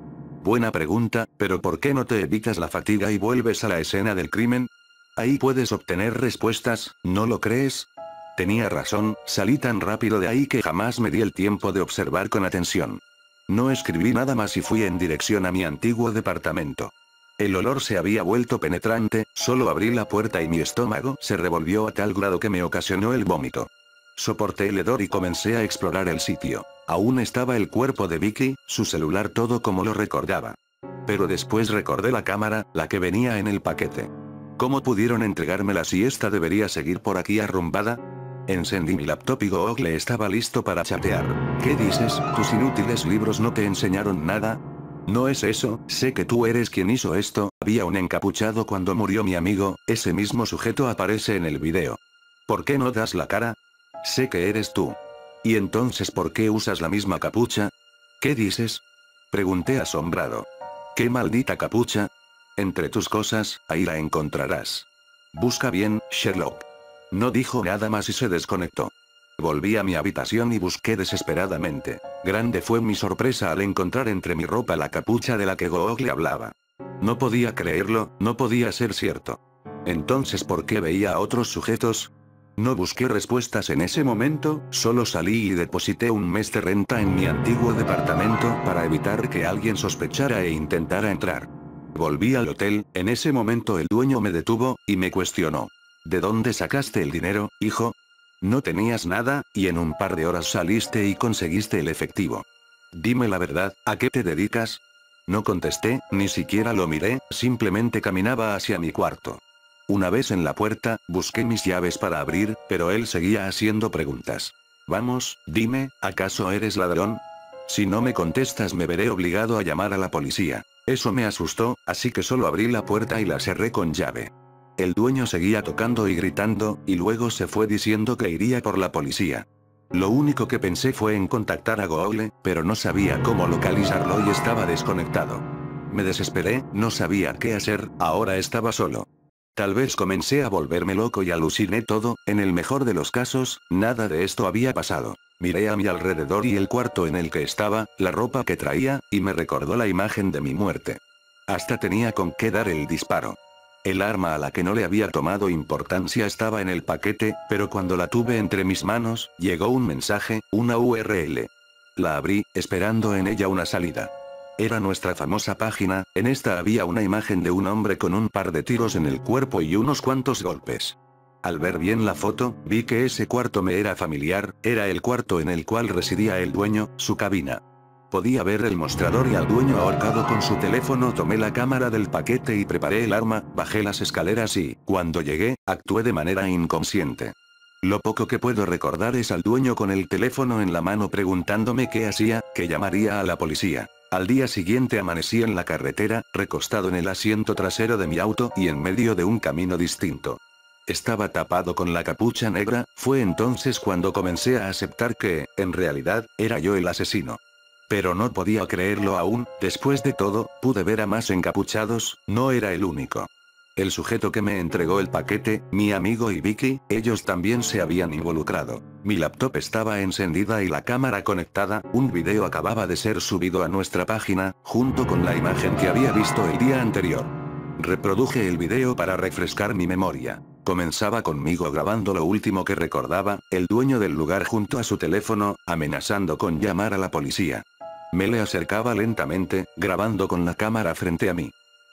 Buena pregunta, pero ¿por qué no te evitas la fatiga y vuelves a la escena del crimen? Ahí puedes obtener respuestas, ¿no lo crees? Tenía razón, salí tan rápido de ahí que jamás me di el tiempo de observar con atención. No escribí nada más y fui en dirección a mi antiguo departamento. El olor se había vuelto penetrante, solo abrí la puerta y mi estómago se revolvió a tal grado que me ocasionó el vómito. Soporté el hedor y comencé a explorar el sitio. Aún estaba el cuerpo de Vicky, su celular, todo como lo recordaba. Pero después recordé la cámara, la que venía en el paquete. ¿Cómo pudieron entregármela si esta debería seguir por aquí arrumbada? Encendí mi laptop y Google estaba listo para chatear. ¿Qué dices? ¿Tus inútiles libros no te enseñaron nada? No es eso, sé que tú eres quien hizo esto. Había un encapuchado cuando murió mi amigo, ese mismo sujeto aparece en el video. ¿Por qué no das la cara? Sé que eres tú. ¿Y entonces por qué usas la misma capucha? ¿Qué dices? Pregunté asombrado. ¿Qué maldita capucha? Entre tus cosas, ahí la encontrarás. Busca bien, Sherlock. No dijo nada más y se desconectó. Volví a mi habitación y busqué desesperadamente. Grande fue mi sorpresa al encontrar entre mi ropa la capucha de la que Google hablaba. No podía creerlo, no podía ser cierto. Entonces, ¿por qué veía a otros sujetos? No busqué respuestas en ese momento, solo salí y deposité un mes de renta en mi antiguo departamento para evitar que alguien sospechara e intentara entrar. Volví al hotel, en ese momento el dueño me detuvo, y me cuestionó. ¿De dónde sacaste el dinero, hijo? No tenías nada, y en un par de horas saliste y conseguiste el efectivo. Dime la verdad, ¿a qué te dedicas? No contesté, ni siquiera lo miré, simplemente caminaba hacia mi cuarto. Una vez en la puerta, busqué mis llaves para abrir, pero él seguía haciendo preguntas. Vamos, dime, ¿acaso eres ladrón? Si no me contestas me veré obligado a llamar a la policía. Eso me asustó, así que solo abrí la puerta y la cerré con llave. El dueño seguía tocando y gritando, y luego se fue diciendo que iría por la policía. Lo único que pensé fue en contactar a Google, pero no sabía cómo localizarlo y estaba desconectado. Me desesperé, no sabía qué hacer, ahora estaba solo. Tal vez comencé a volverme loco y aluciné todo, en el mejor de los casos, nada de esto había pasado. Miré a mi alrededor y el cuarto en el que estaba, la ropa que traía, y me recordó la imagen de mi muerte. Hasta tenía con qué dar el disparo. El arma a la que no le había tomado importancia estaba en el paquete, pero cuando la tuve entre mis manos, llegó un mensaje, una URL. La abrí, esperando en ella una salida. Era nuestra famosa página, en esta había una imagen de un hombre con un par de tiros en el cuerpo y unos cuantos golpes. Al ver bien la foto, vi que ese cuarto me era familiar, era el cuarto en el cual residía el dueño, su cabina. Podía ver el mostrador y al dueño ahorcado con su teléfono. Tomé la cámara del paquete y preparé el arma, bajé las escaleras y, cuando llegué, actué de manera inconsciente. Lo poco que puedo recordar es al dueño con el teléfono en la mano preguntándome qué hacía, que llamaría a la policía. Al día siguiente amanecí en la carretera, recostado en el asiento trasero de mi auto y en medio de un camino distinto. Estaba tapado con la capucha negra, fue entonces cuando comencé a aceptar que, en realidad, era yo el asesino. Pero no podía creerlo aún, después de todo, pude ver a más encapuchados, no era el único. El sujeto que me entregó el paquete, mi amigo y Vicky, ellos también se habían involucrado. Mi laptop estaba encendida y la cámara conectada, un video acababa de ser subido a nuestra página, junto con la imagen que había visto el día anterior. Reproduje el video para refrescar mi memoria. Comenzaba conmigo grabando lo último que recordaba, el dueño del lugar junto a su teléfono, amenazando con llamar a la policía. Me le acercaba lentamente, grabando con la cámara frente a mí.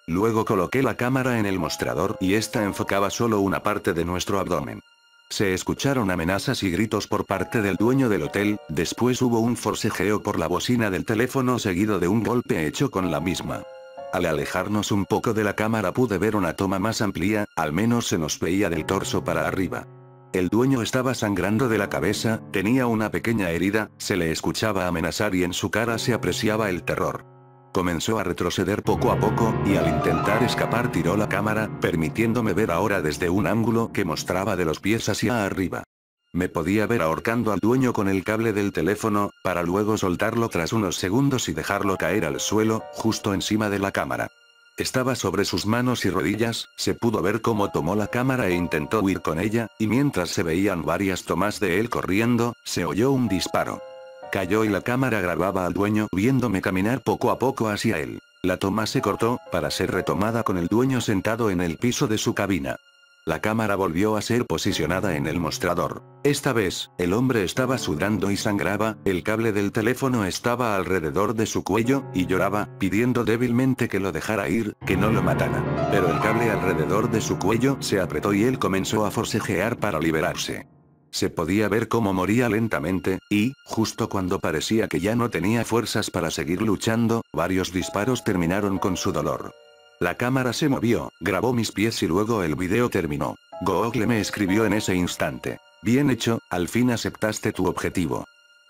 Luego coloqué la cámara en el mostrador y esta enfocaba solo una parte de nuestro abdomen. Se escucharon amenazas y gritos por parte del dueño del hotel, después hubo un forcejeo por la bocina del teléfono seguido de un golpe hecho con la misma. Al alejarnos un poco de la cámara pude ver una toma más amplia, al menos se nos veía del torso para arriba. El dueño estaba sangrando de la cabeza, tenía una pequeña herida, se le escuchaba amenazar y en su cara se apreciaba el terror. Comenzó a retroceder poco a poco, y al intentar escapar tiró la cámara, permitiéndome ver ahora desde un ángulo que mostraba de los pies hacia arriba. Me podía ver ahorcando al dueño con el cable del teléfono, para luego soltarlo tras unos segundos y dejarlo caer al suelo, justo encima de la cámara. Estaba sobre sus manos y rodillas, se pudo ver cómo tomó la cámara e intentó huir con ella, y mientras se veían varias tomas de él corriendo, se oyó un disparo. Cayó y la cámara grababa al dueño viéndome caminar poco a poco hacia él. La toma se cortó, para ser retomada con el dueño sentado en el piso de su cabina. La cámara volvió a ser posicionada en el mostrador. Esta vez, el hombre estaba sudando y sangraba, el cable del teléfono estaba alrededor de su cuello, y lloraba, pidiendo débilmente que lo dejara ir, que no lo matara. Pero el cable alrededor de su cuello se apretó y él comenzó a forcejear para liberarse. se podía ver cómo moría lentamente, y, justo cuando parecía que ya no tenía fuerzas para seguir luchando, varios disparos terminaron con su dolor. La cámara se movió, grabó mis pies y luego el video terminó. Google me escribió en ese instante. Bien hecho, al fin aceptaste tu objetivo.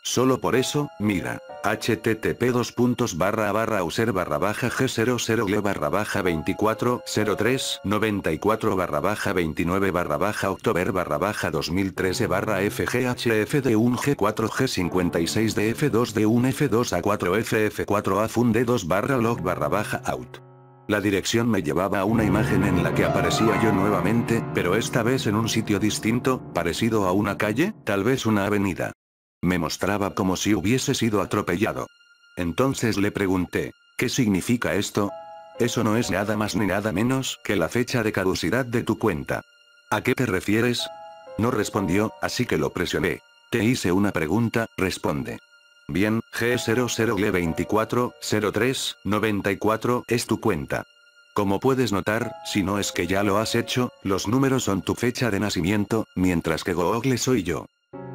Solo por eso, mira. http://g006-24-09-f2-de1f2a4ff4a-funde2-log/out. La dirección me llevaba a una imagen en la que aparecía yo nuevamente, pero esta vez en un sitio distinto, parecido a una calle, tal vez una avenida. Me mostraba como si hubiese sido atropellado. Entonces le pregunté, ¿qué significa esto? Eso no es nada más ni nada menos que la fecha de caducidad de tu cuenta. ¿A qué te refieres? No respondió, así que lo presioné. Te hice una pregunta, responde. Bien, G00L240394 es tu cuenta. Como puedes notar, si no es que ya lo has hecho, los números son tu fecha de nacimiento, mientras que Google soy yo.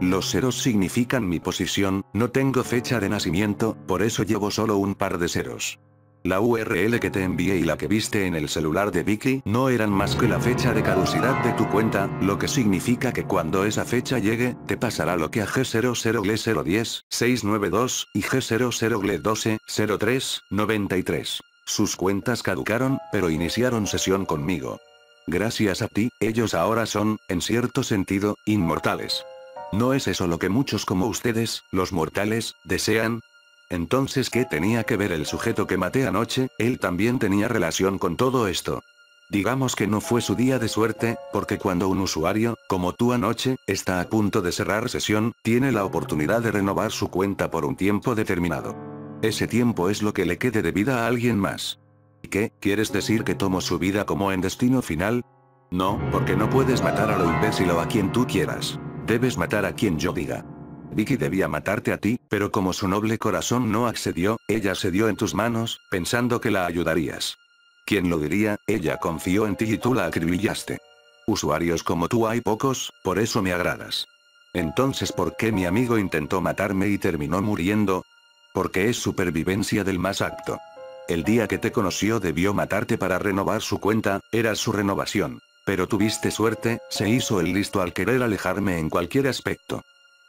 Los ceros significan mi posición, no tengo fecha de nacimiento, por eso llevo solo un par de ceros. La URL que te envié y la que viste en el celular de Vicky no eran más que la fecha de caducidad de tu cuenta, lo que significa que cuando esa fecha llegue, te pasará lo que a G00L010-692 y G00L12-03-93. Sus cuentas caducaron, pero iniciaron sesión conmigo. Gracias a ti, ellos ahora son, en cierto sentido, inmortales. ¿No es eso lo que muchos como ustedes, los mortales, desean? Entonces, ¿qué tenía que ver el sujeto que maté anoche? Él también tenía relación con todo esto. Digamos que no fue su día de suerte, porque cuando un usuario, como tú anoche, está a punto de cerrar sesión, tiene la oportunidad de renovar su cuenta por un tiempo determinado. Ese tiempo es lo que le quede de vida a alguien más. ¿Qué? ¿Quieres decir que tomo su vida como en destino final? No, porque no puedes matar a lo imbécil o a quien tú quieras. Debes matar a quien yo diga. Vicky debía matarte a ti, pero como su noble corazón no accedió, ella cedió en tus manos, pensando que la ayudarías. ¿Quién lo diría? Ella confió en ti y tú la acribillaste. Usuarios como tú hay pocos, por eso me agradas. Entonces, ¿por qué mi amigo intentó matarme y terminó muriendo? Porque es supervivencia del más apto. El día que te conoció debió matarte para renovar su cuenta, era su renovación. Pero tuviste suerte, se hizo el listo al querer alejarme en cualquier aspecto.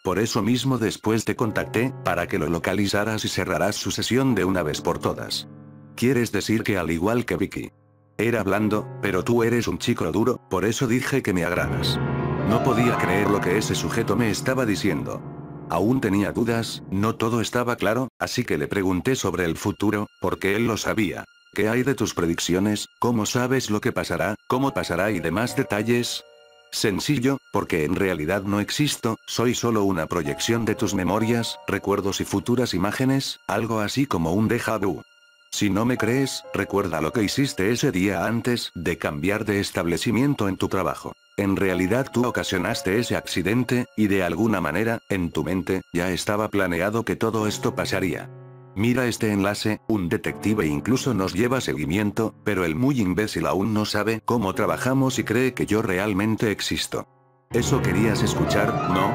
Por eso mismo después te contacté, para que lo localizaras y cerrarás su sesión de una vez por todas. ¿Quieres decir que al igual que Vicky? Era blando, pero tú eres un chico duro, por eso dije que me agradas. No podía creer lo que ese sujeto me estaba diciendo. Aún tenía dudas, no todo estaba claro, así que le pregunté sobre el futuro, porque él lo sabía. ¿Qué hay de tus predicciones? ¿Cómo sabes lo que pasará? ¿Cómo pasará y demás detalles? Sencillo, porque en realidad no existo, soy solo una proyección de tus memorias, recuerdos y futuras imágenes, algo así como un déjà vu. Si no me crees, recuerda lo que hiciste ese día antes de cambiar de establecimiento en tu trabajo. En realidad tú ocasionaste ese accidente, y de alguna manera, en tu mente, ya estaba planeado que todo esto pasaría. Mira este enlace, un detective incluso nos lleva seguimiento, pero el muy imbécil aún no sabe cómo trabajamos y cree que yo realmente existo. ¿Eso querías escuchar, no?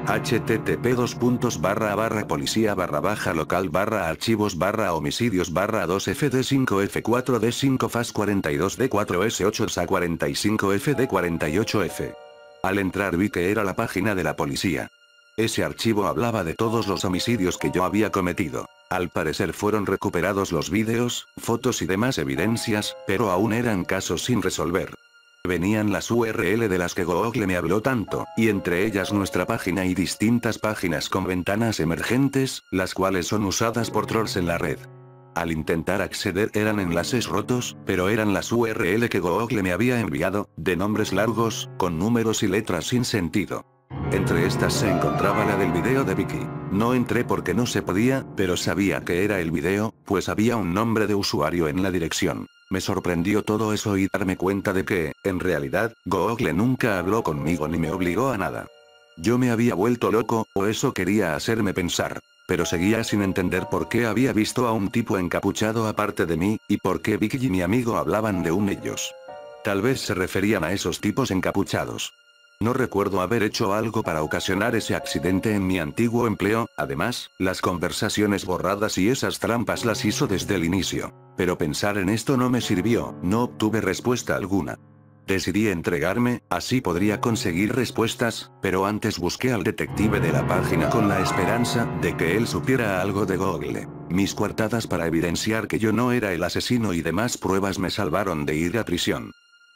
http://local/archivos/homicidios/2fd5f4d5fas42d4s8sa45fd48f. Al entrar vi que era la página de la policía. Ese archivo hablaba de todos los homicidios que yo había cometido. Al parecer fueron recuperados los vídeos, fotos y demás evidencias, pero aún eran casos sin resolver. Venían las URL de las que Google me habló tanto, y entre ellas nuestra página y distintas páginas con ventanas emergentes, las cuales son usadas por trolls en la red. Al intentar acceder eran enlaces rotos, pero eran las URL que Google me había enviado, de nombres largos, con números y letras sin sentido. Entre estas se encontraba la del video de Vicky. No entré porque no se podía, pero sabía que era el video, pues había un nombre de usuario en la dirección. Me sorprendió todo eso y darme cuenta de que, en realidad, Google nunca habló conmigo ni me obligó a nada. Yo me había vuelto loco, o eso quería hacerme pensar. Pero seguía sin entender por qué había visto a un tipo encapuchado aparte de mí, y por qué Vicky y mi amigo hablaban de ellos. Tal vez se referían a esos tipos encapuchados. No recuerdo haber hecho algo para ocasionar ese accidente en mi antiguo empleo, además, las conversaciones borradas y esas trampas las hizo desde el inicio. Pero pensar en esto no me sirvió, no obtuve respuesta alguna. Decidí entregarme, así podría conseguir respuestas, pero antes busqué al detective de la página con la esperanza de que él supiera algo de Google. Mis coartadas para evidenciar que yo no era el asesino y demás pruebas me salvaron de ir a prisión.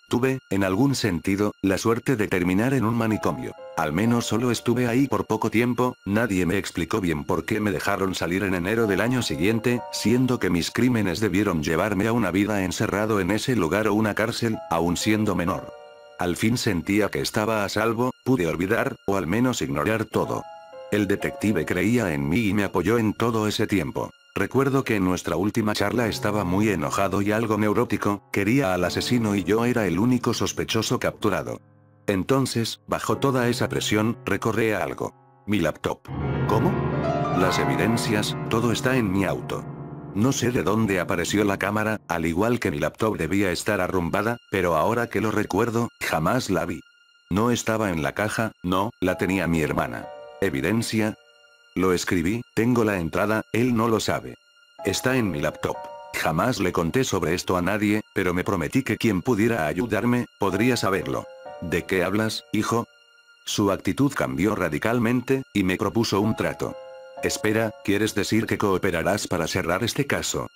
Tuve, en algún sentido, la suerte de terminar en un manicomio. Al menos solo estuve ahí por poco tiempo, nadie me explicó bien por qué me dejaron salir en enero del año siguiente, siendo que mis crímenes debieron llevarme a una vida encerrado en ese lugar o una cárcel, aún siendo menor. Al fin sentía que estaba a salvo, pude olvidar, o al menos ignorar todo. El detective creía en mí y me apoyó en todo ese tiempo. Recuerdo que en nuestra última charla estaba muy enojado y algo neurótico, quería al asesino y yo era el único sospechoso capturado. Entonces, bajo toda esa presión, recordé a algo. Mi laptop. ¿Cómo? Las evidencias, todo está en mi auto. No sé de dónde apareció la cámara, al igual que mi laptop debía estar arrumbada, pero ahora que lo recuerdo, jamás la vi. No estaba en la caja, no, la tenía mi hermana. ¿Evidencia? Lo escribí, tengo la entrada, él no lo sabe. Está en mi laptop. Jamás le conté sobre esto a nadie, pero me prometí que quien pudiera ayudarme, podría saberlo. ¿De qué hablas, hijo? Su actitud cambió radicalmente, y me propuso un trato. Espera, ¿quieres decir que cooperarás para cerrar este caso?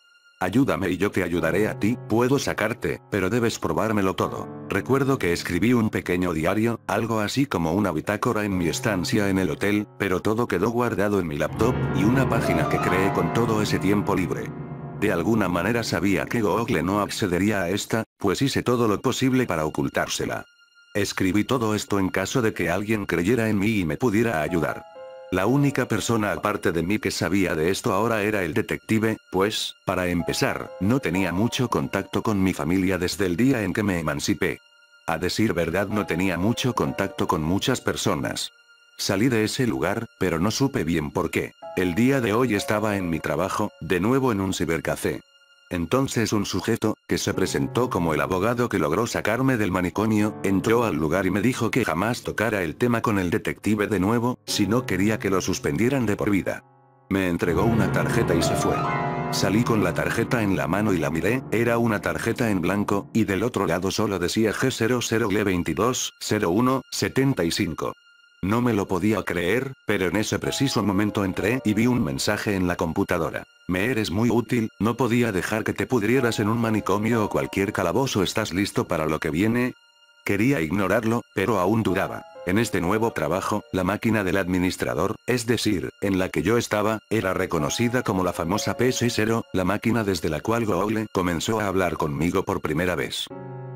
Ayúdame y yo te ayudaré a ti, puedo sacarte, pero debes probármelo todo. Recuerdo que escribí un pequeño diario, algo así como una bitácora en mi estancia en el hotel, pero todo quedó guardado en mi laptop, y una página que creé con todo ese tiempo libre. De alguna manera sabía que Google no accedería a esta, pues hice todo lo posible para ocultársela. Escribí todo esto en caso de que alguien creyera en mí y me pudiera ayudar. La única persona aparte de mí que sabía de esto ahora era el detective, pues, para empezar, no tenía mucho contacto con mi familia desde el día en que me emancipé. A decir verdad no tenía mucho contacto con muchas personas. Salí de ese lugar, pero no supe bien por qué. El día de hoy estaba en mi trabajo, de nuevo en un cibercafé. Entonces un sujeto, que se presentó como el abogado que logró sacarme del manicomio, entró al lugar y me dijo que jamás tocara el tema con el detective de nuevo, si no quería que lo suspendieran de por vida. Me entregó una tarjeta y se fue. Salí con la tarjeta en la mano y la miré, era una tarjeta en blanco, y del otro lado solo decía G00G220175. No me lo podía creer, pero en ese preciso momento entré y vi un mensaje en la computadora. Me eres muy útil, no podía dejar que te pudrieras en un manicomio o cualquier calabozo. ¿Estás listo para lo que viene? Quería ignorarlo, pero aún dudaba. En este nuevo trabajo, la máquina del administrador, es decir, en la que yo estaba, era reconocida como la famosa PC0, la máquina desde la cual Google comenzó a hablar conmigo por primera vez.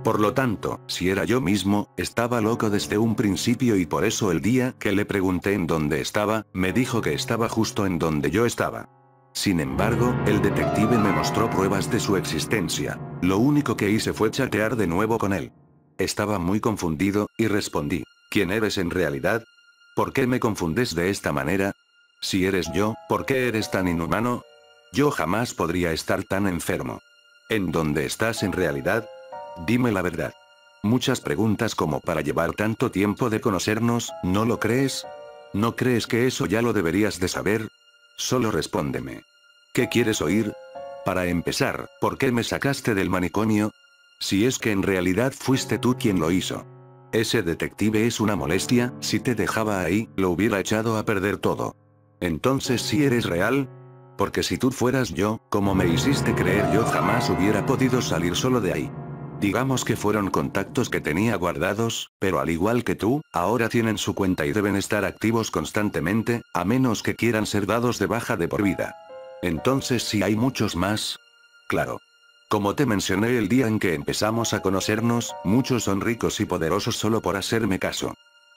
Por lo tanto, si era yo mismo, estaba loco desde un principio y por eso el día que le pregunté en dónde estaba, me dijo que estaba justo en donde yo estaba. Sin embargo, el detective me mostró pruebas de su existencia. Lo único que hice fue chatear de nuevo con él. Estaba muy confundido, y respondí, ¿quién eres en realidad? ¿Por qué me confundes de esta manera? Si eres yo, ¿por qué eres tan inhumano? Yo jamás podría estar tan enfermo. ¿En dónde estás en realidad? Dime la verdad. Muchas preguntas como para llevar tanto tiempo de conocernos, ¿no lo crees? ¿No crees que eso ya lo deberías de saber? Solo respóndeme. ¿Qué quieres oír? Para empezar, ¿por qué me sacaste del manicomio? Si es que en realidad fuiste tú quien lo hizo. Ese detective es una molestia, si te dejaba ahí, lo hubiera echado a perder todo. Entonces ¿sí eres real? Porque si tú fueras yo, como me hiciste creer, yo jamás hubiera podido salir solo de ahí. Digamos que fueron contactos que tenía guardados, pero al igual que tú, ahora tienen su cuenta y deben estar activos constantemente, a menos que quieran ser dados de baja de por vida. Entonces sí hay muchos más. Claro. Como te mencioné el día en que empezamos a conocernos, muchos son ricos y poderosos solo por hacerme caso.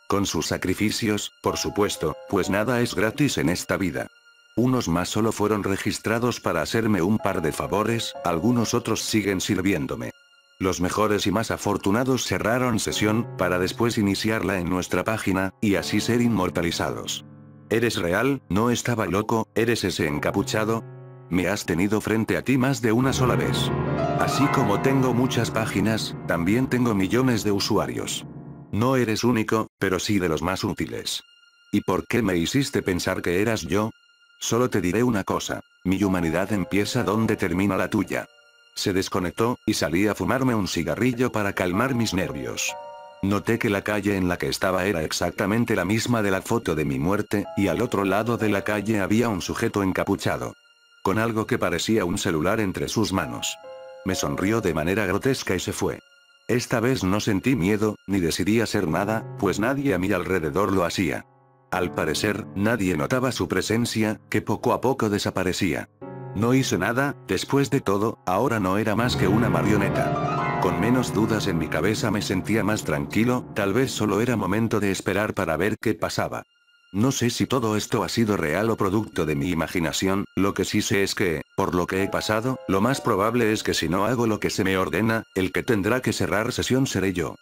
Con sus sacrificios, por supuesto, pues nada es gratis en esta vida. Unos más solo fueron registrados para hacerme un par de favores, algunos otros siguen sirviéndome. Los mejores y más afortunados cerraron sesión, para después iniciarla en nuestra página, y así ser inmortalizados. ¿Eres real? ¿No estaba loco? ¿Eres ese encapuchado? Me has tenido frente a ti más de una sola vez. Así como tengo muchas páginas, también tengo millones de usuarios. No eres único, pero sí de los más útiles. ¿Y por qué me hiciste pensar que eras yo? Solo te diré una cosa. Mi humanidad empieza donde termina la tuya. Se desconectó, y salí a fumarme un cigarrillo para calmar mis nervios. Noté que la calle en la que estaba era exactamente la misma de la foto de mi muerte, y al otro lado de la calle había un sujeto encapuchado. Con algo que parecía un celular entre sus manos. Me sonrió de manera grotesca y se fue. Esta vez no sentí miedo, ni decidí hacer nada, pues nadie a mi alrededor lo hacía. Al parecer, nadie notaba su presencia, que poco a poco desaparecía. No hice nada, después de todo, ahora no era más que una marioneta. Con menos dudas en mi cabeza me sentía más tranquilo, tal vez solo era momento de esperar para ver qué pasaba. No sé si todo esto ha sido real o producto de mi imaginación, lo que sí sé es que, por lo que he pasado, lo más probable es que si no hago lo que se me ordena, el que tendrá que cerrar sesión seré yo.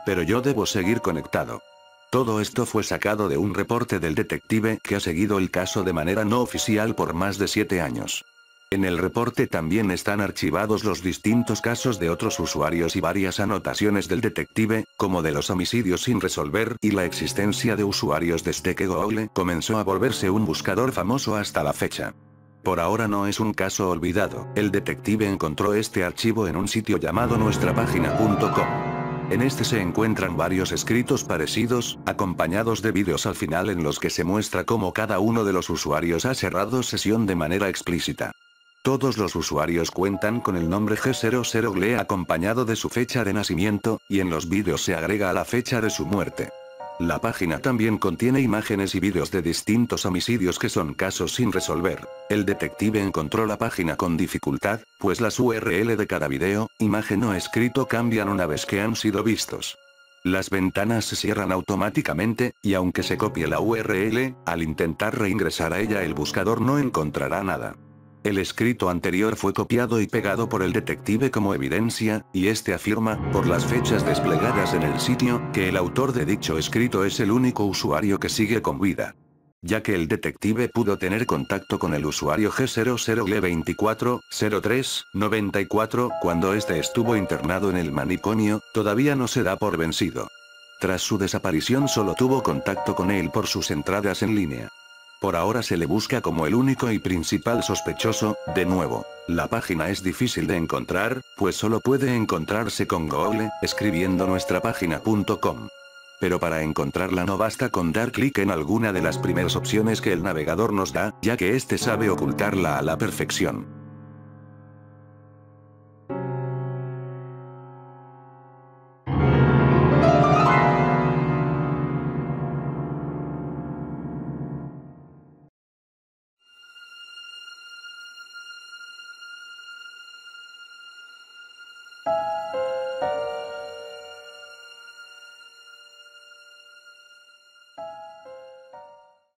Pero yo debo seguir conectado. Todo esto fue sacado de un reporte del detective que ha seguido el caso de manera no oficial por más de 7 años. En el reporte también están archivados los distintos casos de otros usuarios y varias anotaciones del detective, como de los homicidios sin resolver y la existencia de usuarios desde que Google comenzó a volverse un buscador famoso hasta la fecha. Por ahora no es un caso olvidado, el detective encontró este archivo en un sitio llamado nuestrapagina.com. En este se encuentran varios escritos parecidos, acompañados de vídeos al final en los que se muestra cómo cada uno de los usuarios ha cerrado sesión de manera explícita. Todos los usuarios cuentan con el nombre G00GLE acompañado de su fecha de nacimiento, y en los vídeos se agrega a la fecha de su muerte. La página también contiene imágenes y vídeos de distintos homicidios que son casos sin resolver. El detective encontró la página con dificultad, pues las URL de cada video, imagen o escrito cambian una vez que han sido vistos. Las ventanas se cierran automáticamente, y aunque se copie la URL, al intentar reingresar a ella el buscador no encontrará nada. El escrito anterior fue copiado y pegado por el detective como evidencia, y este afirma, por las fechas desplegadas en el sitio, que el autor de dicho escrito es el único usuario que sigue con vida. Ya que el detective pudo tener contacto con el usuario G00GLE240394 cuando este estuvo internado en el manicomio, todavía no se da por vencido. Tras su desaparición solo tuvo contacto con él por sus entradas en línea. Por ahora se le busca como el único y principal sospechoso. De nuevo, la página es difícil de encontrar, pues solo puede encontrarse con Google, escribiendo nuestrapagina.com. Pero para encontrarla no basta con dar clic en alguna de las primeras opciones que el navegador nos da, ya que este sabe ocultarla a la perfección.